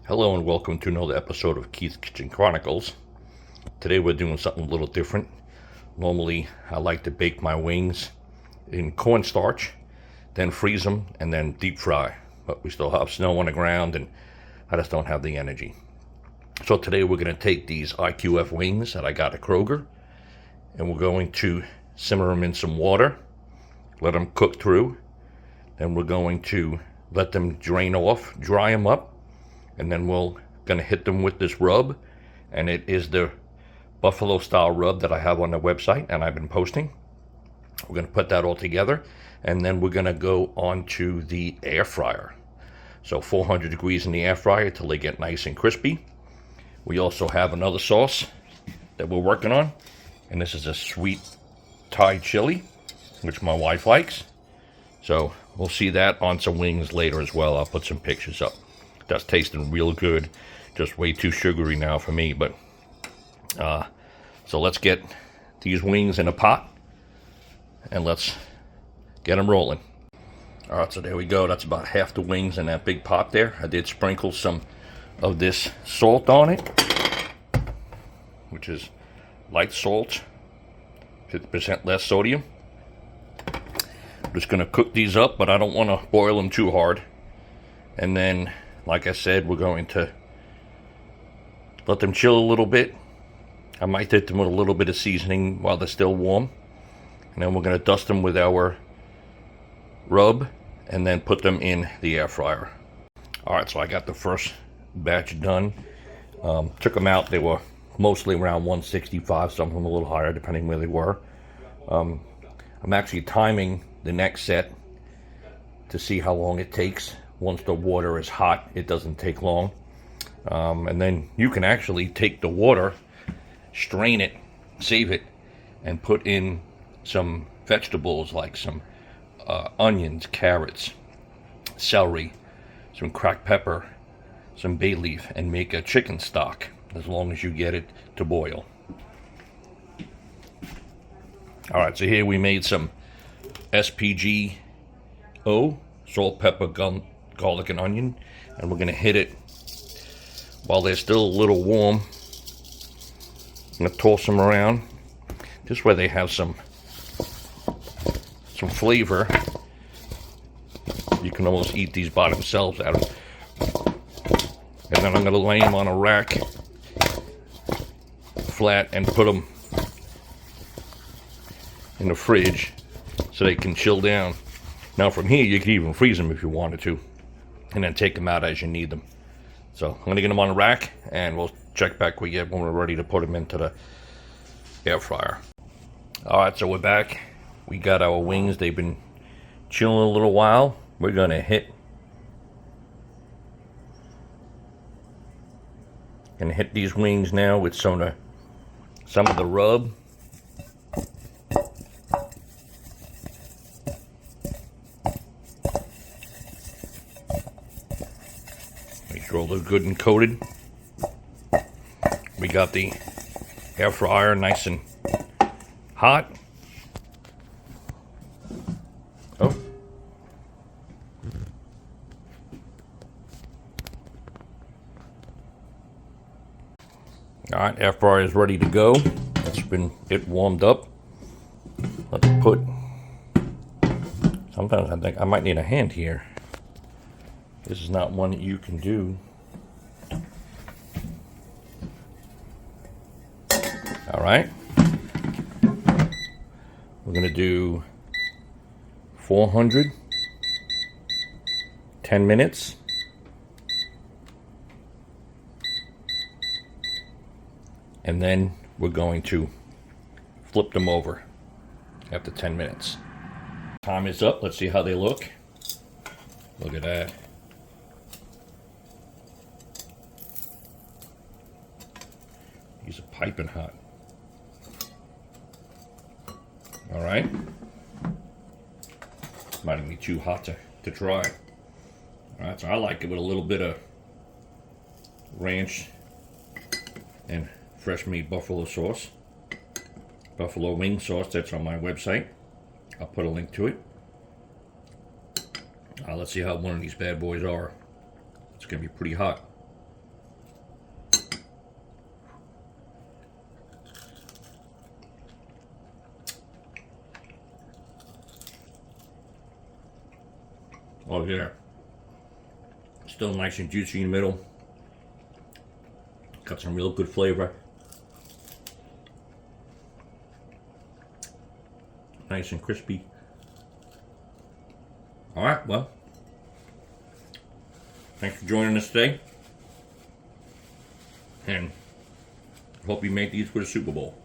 Hello and welcome to another episode of Keith's Kitchen Chronicles. Today we're doing something a little different. Normally I like to bake my wings in cornstarch, then freeze them, and then deep fry. But we still have snow on the ground and I just don't have the energy. So today we're going to take these IQF wings that I got at Kroger and we're going to simmer them in some water, let them cook through. Then we're going to let them drain off, dry them up. And then we're going to hit them with this rub, and it is the buffalo style rub that I have on the website and I've been posting. We're going to put that all together, and then we're going to go onto the air fryer. So 400 degrees in the air fryer till they get nice and crispy. We also have another sauce that we're working on, and this is a sweet Thai chili, which my wife likes. So we'll see that on some wings later as well. I'll put some pictures up. That's tasting real good. Just way too sugary now for me, but so let's get these wings in a pot and let's get them rolling. All right, so there we go. That's about half the wings in that big pot there. I did sprinkle some of this salt on it, which is light salt, 50% less sodium. I'm just gonna cook these up, but I don't want to boil them too hard. And then, like I said, we're going to let them chill a little bit. I might hit them with a little bit of seasoning while they're still warm. And then we're going to dust them with our rub and then put them in the air fryer. Alright, so I got the first batch done. Took them out. They were mostly around 165, some of them a little higher depending where they were. I'm actually timing the next set to see how long it takes. Once the water is hot, it doesn't take long. And then you can actually take the water, strain it, save it, and put in some vegetables like some onions, carrots, celery, some cracked pepper, some bay leaf, and make a chicken stock as long as you get it to boil. Alright, so here we made some SPGO, salt, pepper, garlic and onion, and we're going to hit it while they're still a little warm. I'm going to toss them around just where they have some flavor. You can almost eat these by themselves out of. And then I'm going to lay them on a rack flat and put them in the fridge so they can chill down. Now from here you can even freeze them if you wanted to, and then take them out as you need them. So I'm going to get them on a rack, and we'll check back when we're ready to put them into the air fryer. Alright, so we're back. We got our wings. They've been chilling a little while. We're going to hit these wings now with some of the rub. Sure they're good and coated. We got the air fryer nice and hot. Oh. Alright, air fryer is ready to go. It's been warmed up. Let's put. Sometimes I think I might need a hand here. This is not one that you can do. All right. We're going to do 400, 10 minutes. And then we're going to flip them over after 10 minutes. Time is up. Let's see how they look. Look at that. These are piping hot. All right. Might even be too hot to try. All right, so I like it with a little bit of ranch and fresh made buffalo sauce. Buffalo wing sauce, that's on my website. I'll put a link to it. Let's see how one of these bad boys are. It's going to be pretty hot. Oh yeah. Still nice and juicy in the middle. Got some real good flavor. Nice and crispy. Alright, well. Thanks for joining us today. And hope you make these for the Super Bowl.